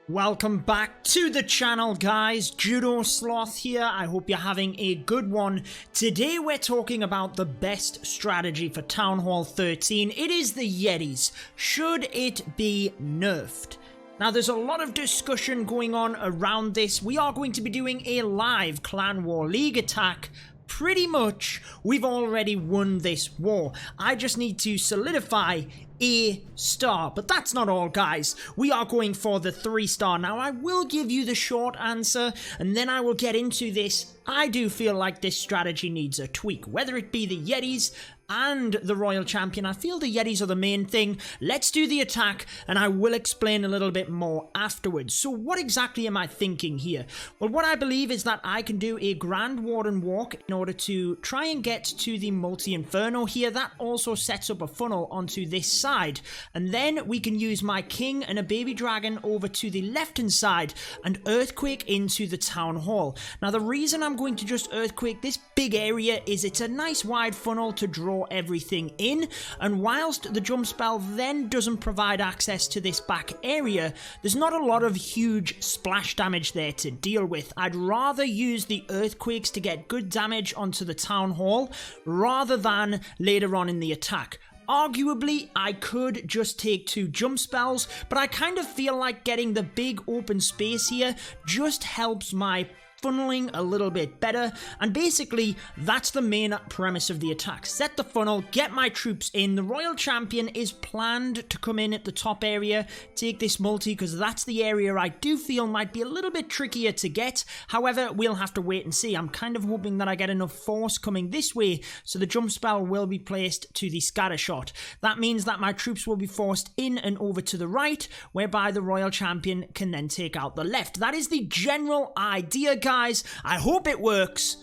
Welcome back to the channel, guys. Judo Sloth here. I hope you're having a good one. Today we're talking about the best strategy for Town Hall 13. It is the Yetis. Should it be nerfed? Now, there's a lot of discussion going on around this. We are going to be doing a live Clan War League attack. Pretty much, we've already won this war. I just need to solidify a star, but that's not all, guys. We are going for the 3-star. Now, I will give you the short answer, and then I will get into this. I do feel like this strategy needs a tweak, whether it be the Yetis and the Royal Champion. I feel the Yetis are the main thing. Let's do the attack, and I will explain a little bit more afterwards. So what exactly am I thinking here? Well, what I believe is that I can do a Grand Warden walk in order to try and get to the Multi-Inferno here. That also sets up a funnel onto this side. And then we can use my King and a Baby Dragon over to the left-hand side and Earthquake into the Town Hall. Now, the reason I'm going to just Earthquake this big area is it's a nice wide funnel to draw everything in, and whilst the jump spell then doesn't provide access to this back area, there's not a lot of huge splash damage there to deal with. I'd rather use the earthquakes to get good damage onto the Town Hall rather than later on in the attack. Arguably, I could just take 2 jump spells, but I kind of feel like getting the big open space here just helps my funneling a little bit better, and basically that's the main premise of the attack. Set the funnel, get my troops in. The Royal Champion is planned to come in at the top area, take this multi, because that's the area I do feel might be a little bit trickier to get. However, we'll have to wait and see. I'm kind of hoping that I get enough force coming this way, so the jump spell will be placed to the scatter shot. That means that my troops will be forced in and over to the right, whereby the Royal Champion can then take out the left. That is the general idea, guys. I hope it works.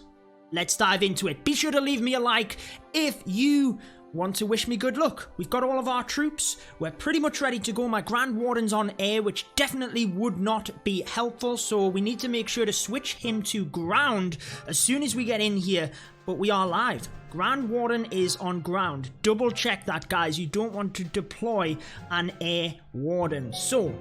Let's dive into it. Be sure to leave me a like if you want to wish me good luck. We've got all of our troops. We're pretty much ready to go. My Grand Warden's on air, which definitely would not be helpful, so we need to make sure to switch him to ground as soon as we get in here. But we are live. Grand Warden is on ground. Double check that, guys. You don't want to deploy an air warden. So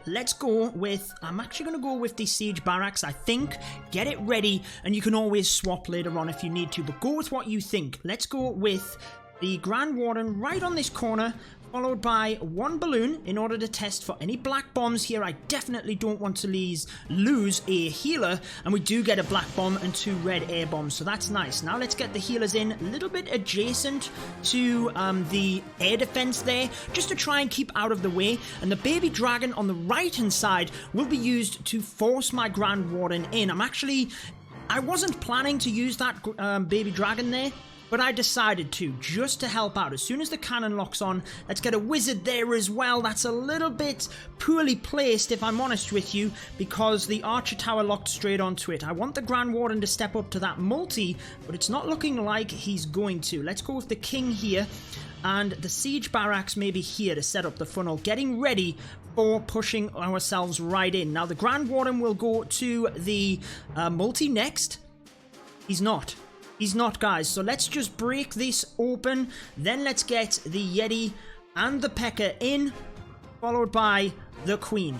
let's go with, I'm actually going to go with the Siege Barracks, I think. Get it ready, and you can always swap later on if you need to, but go with what you think. Let's go with the Grand Warden right on this corner, followed by 1 balloon in order to test for any black bombs here. I definitely don't want to lose a healer, and we do get a black bomb and 2 red air bombs, so that's nice. Now let's get the healers in a little bit adjacent to the air defense there, just to try and keep out of the way, and the Baby Dragon on the right hand side will be used to force my Grand Warden in. I wasn't planning to use that Baby Dragon there, but I decided to, just to help out. As soon as the cannon locks on, let's get a wizard there as well. That's a little bit poorly placed, if I'm honest with you, because the archer tower locked straight onto it. I want the Grand Warden to step up to that multi, but it's not looking like he's going to. Let's go with the king here, and the siege barracks maybe here to set up the funnel, getting ready for pushing ourselves right in. Now, the Grand Warden will go to the multi next. He's not. He's not, guys, so let's just break this open. Then let's get the Yeti and the P.E.K.K.A. in, followed by the Queen.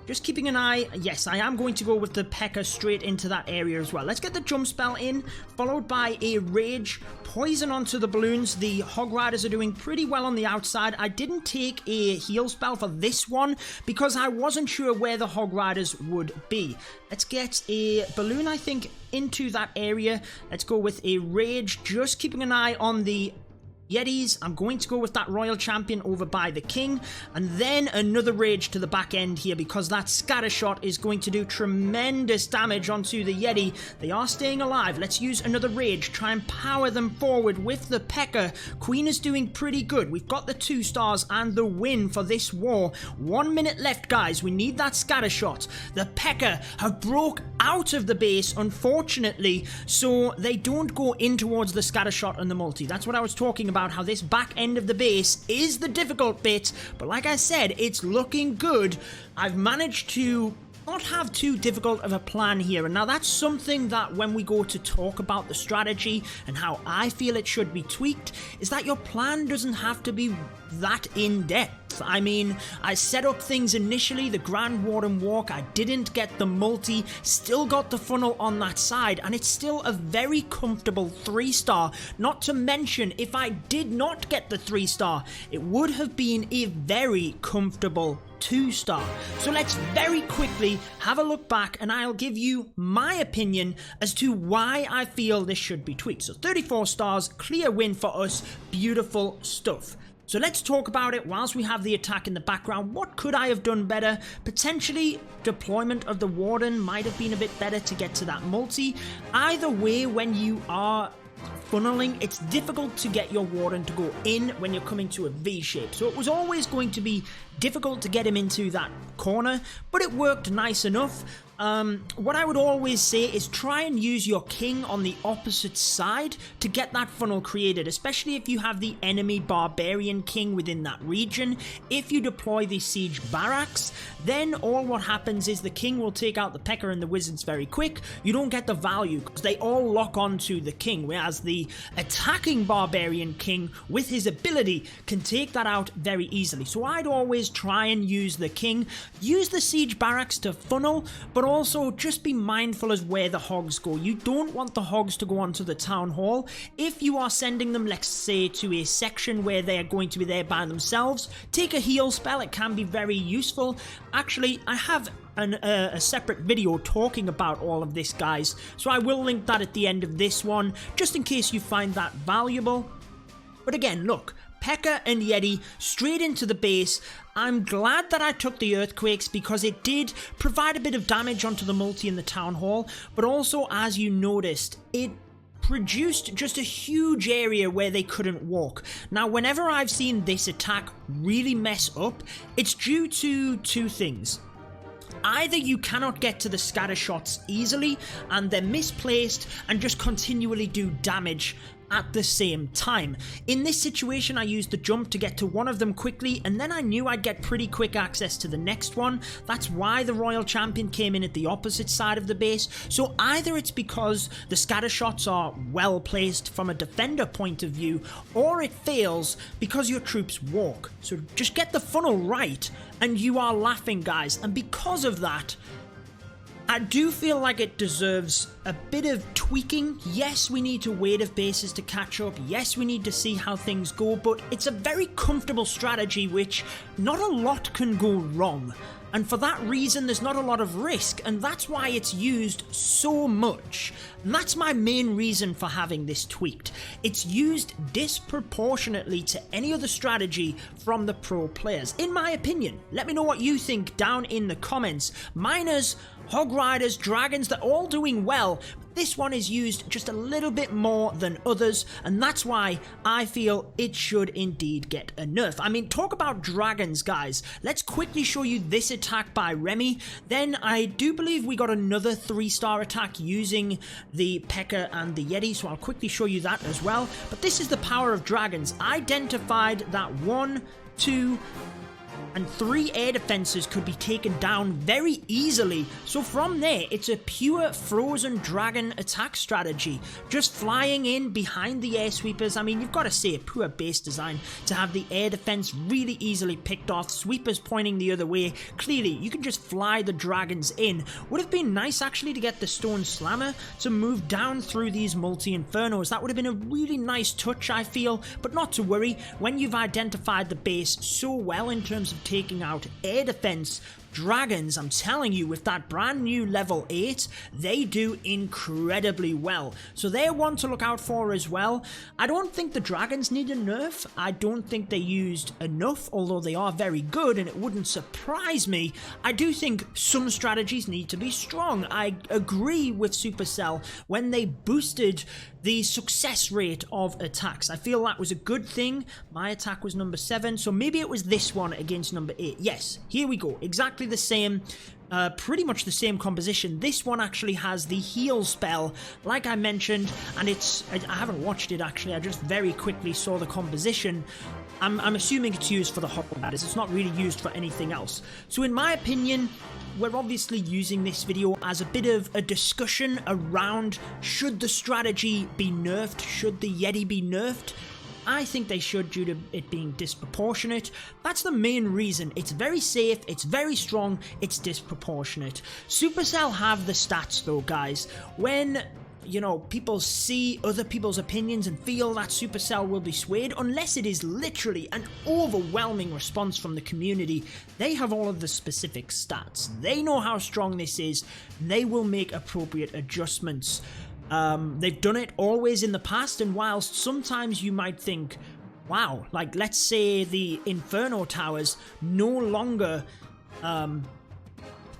Just keeping an eye. Yes, I am going to go with the P.E.K.K.A. straight into that area as well. Let's get the jump spell in, followed by a Rage. Poison onto the balloons. The Hog Riders are doing pretty well on the outside. I didn't take a heal spell for this one because I wasn't sure where the Hog Riders would be. Let's get a balloon, I think, into that area. Let's go with a Rage, just keeping an eye on the Yetis. I'm going to go with that Royal Champion over by the King, and then another Rage to the back end here, because that scatter shot is going to do tremendous damage onto the Yeti. They are staying alive. Let's use another Rage, try and power them forward with the P.E.K.K.A. Queen is doing pretty good. We've got the 2 stars and the win for this war. 1 minute left, guys. We need that scatter shot. The P.E.K.K.A. have broke out of the base, unfortunately, so they don't go in towards the scatter shot and the multi. That's what I was talking about, how this back end of the base is the difficult bit, but like I said, it's looking good. I've managed to not have too difficult of a plan here. And now that's something that when we go to talk about the strategy and how I feel it should be tweaked, is that your plan doesn't have to be that in-depth. I mean, I set up things initially, the Grand Warden Walk, I didn't get the multi, still got the funnel on that side, and it's still a very comfortable 3-star. Not to mention, if I did not get the 3-star, it would have been a very comfortable 2-star. So let's very quickly have a look back and I'll give you my opinion as to why I feel this should be tweaked. So 34 stars, clear win for us, beautiful stuff. So let's talk about it whilst we have the attack in the background. What could I have done better? Potentially deployment of the Warden might have been a bit better to get to that multi. Either way, when you are funneling, it's difficult to get your Warden to go in when you're coming to a V shape. So it was always going to be difficult to get him into that corner, but it worked nice enough. What I would always say is try and use your king on the opposite side to get that funnel created, especially if you have the enemy barbarian king within that region. If you deploy the siege barracks, then all what happens is the king will take out the P.E.K.K.A. and the wizards very quick. You don't get the value because they all lock onto the king, whereas the attacking barbarian king with his ability can take that out very easily. So I'd always try and use the king, use the siege barracks to funnel, but also just be mindful as where the hogs go. You don't want the hogs to go onto the town hall. If you are sending them, let's say, to a section where they're going to be there by themselves, take a heal spell. It can be very useful. Actually, I have a separate video talking about all of this, guys, so I will link that at the end of this one, just in case you find that valuable. But again, look, P.E.K.K.A. and Yeti straight into the base. I'm glad that I took the earthquakes because it did provide a bit of damage onto the multi in the town hall, but also, as you noticed, it produced just a huge area where they couldn't walk. Now, whenever I've seen this attack really mess up, it's due to two things. Either you cannot get to the scatter shots easily and they're misplaced and just continually do damage at the same time. In this situation, I used the jump to get to one of them quickly, and then I knew I'd get pretty quick access to the next one. That's why the Royal Champion came in at the opposite side of the base. So either it's because the scatter shots are well placed from a defender point of view, or it fails because your troops walk. So just get the funnel right and you are laughing, guys. And because of that, I do feel like it deserves a bit of tweaking. Yes, we need to wait of bases to catch up. Yes, we need to see how things go, but it's a very comfortable strategy which not a lot can go wrong. And for that reason, there's not a lot of risk, and that's why it's used so much. And that's my main reason for having this tweaked. It's used disproportionately to any other strategy from the pro players, in my opinion. Let me know what you think down in the comments. Miners, Hog Riders, Dragons, they're all doing well. This one is used just a little bit more than others, and that's why I feel it should indeed get a nerf. I mean, talk about dragons, guys. Let's quickly show you this attack by Remy. Then I do believe we got another 3-star attack using the P.E.K.K.A. and the Yeti, so I'll quickly show you that as well. But this is the power of dragons. Identified that 1, 2, and 3 air defenses could be taken down very easily. So from there, it's a pure frozen dragon attack strategy. Just flying in behind the air sweepers. I mean, you've got to say, poor base design to have the air defense really easily picked off. Sweepers pointing the other way. Clearly, you can just fly the dragons in. Would have been nice, actually, to get the stone slammer to move down through these multi-infernos. That would have been a really nice touch, I feel. But not to worry, when you've identified the base so well in terms of taking out air defense, dragons, I'm telling you, with that brand new level 8, they do incredibly well. So they're one to look out for as well. I don't think the dragons need a nerf. I don't think they used enough, although they are very good and it wouldn't surprise me. I do think some strategies need to be strong. I agree with Supercell when they boosted the success rate of attacks. I feel that was a good thing. My attack was number 7, so maybe it was this one against number 8. Yes, here we go. Exactly the same, pretty much the same composition. This one actually has the heal spell, like I mentioned, and I haven't watched it actually, I just very quickly saw the composition. I'm assuming it's used for the Hog Riders. It's not really used for anything else. So in my opinion, we're obviously using this video as a bit of a discussion around should the strategy be nerfed, should the Yeti be nerfed? I think they should due to it being disproportionate. That's the main reason. It's very safe, it's very strong, it's disproportionate. Supercell have the stats though, guys. When, you know, people see other people's opinions and feel that Supercell will be swayed, unless it is literally an overwhelming response from the community, they have all of the specific stats. They know how strong this is, they will make appropriate adjustments. They've done it always in the past, and whilst sometimes you might think, wow, like let's say the Inferno Towers no longer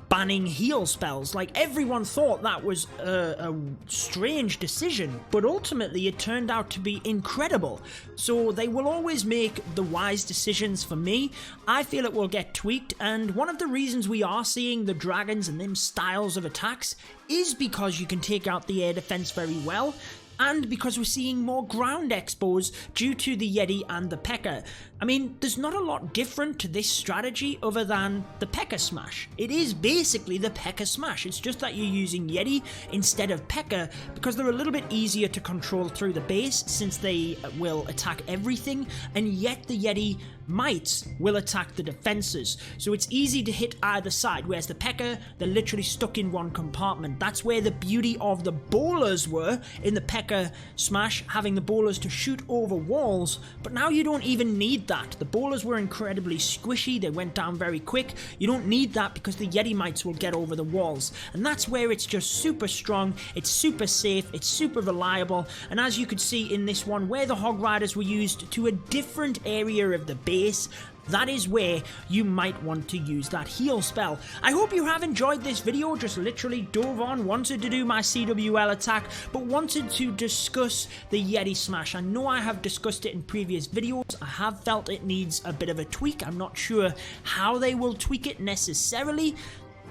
banning heal spells, like everyone thought that was a strange decision, but ultimately it turned out to be incredible. So they will always make the wise decisions. For me, I feel it will get tweaked, and one of the reasons we are seeing the dragons and them styles of attacks is because you can take out the air defense very well, and because we're seeing more ground expos due to the Yeti and the P.E.K.K.A. I mean, there's not a lot different to this strategy other than the P.E.K.K.A. Smash. It is basically the P.E.K.K.A. Smash, it's just that you're using Yeti instead of P.E.K.K.A. because they're a little bit easier to control through the base since they will attack everything, and yet the Yeti mites will attack the defenses. So it's easy to hit either side, whereas the P.E.K.K.A., they're literally stuck in one compartment. That's where the beauty of the bowlers were in the P.E.K.K.A. Smash, having the bowlers to shoot over walls, but now you don't even need that. The bowlers were incredibly squishy, they went down very quick. You don't need that because the Yeti mites will get over the walls, and that's where it's just super strong, it's super safe, it's super reliable. And as you could see in this one, where the Hog Riders were used to a different area of the base, that is where you might want to use that heal spell. I hope you have enjoyed this video. Just literally dove on, wanted to do my CWL attack, but wanted to discuss the Yeti Smash. I know I have discussed it in previous videos. I have felt it needs a bit of a tweak. I'm not sure how they will tweak it necessarily.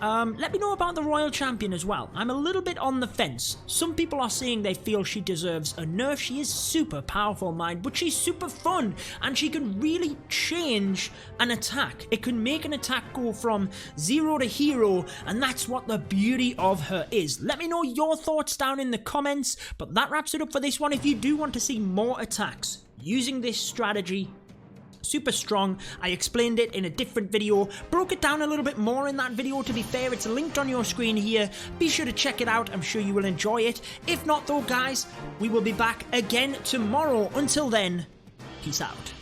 Let me know about the Royal Champion as well. I'm a little bit on the fence. Some people are saying they feel she deserves a nerf. She is super powerful, mind, but she's super fun, and she can really change an attack. It can make an attack go from 0 to hero, and that's what the beauty of her is. Let me know your thoughts down in the comments, but that wraps it up for this one. If you do want to see more attacks using this strategy, super strong, I explained it in a different video, broke it down a little bit more in that video. To be fair, it's linked on your screen here. Be sure to check it out, I'm sure you will enjoy it. If not though, guys, we will be back again tomorrow. Until then, peace out.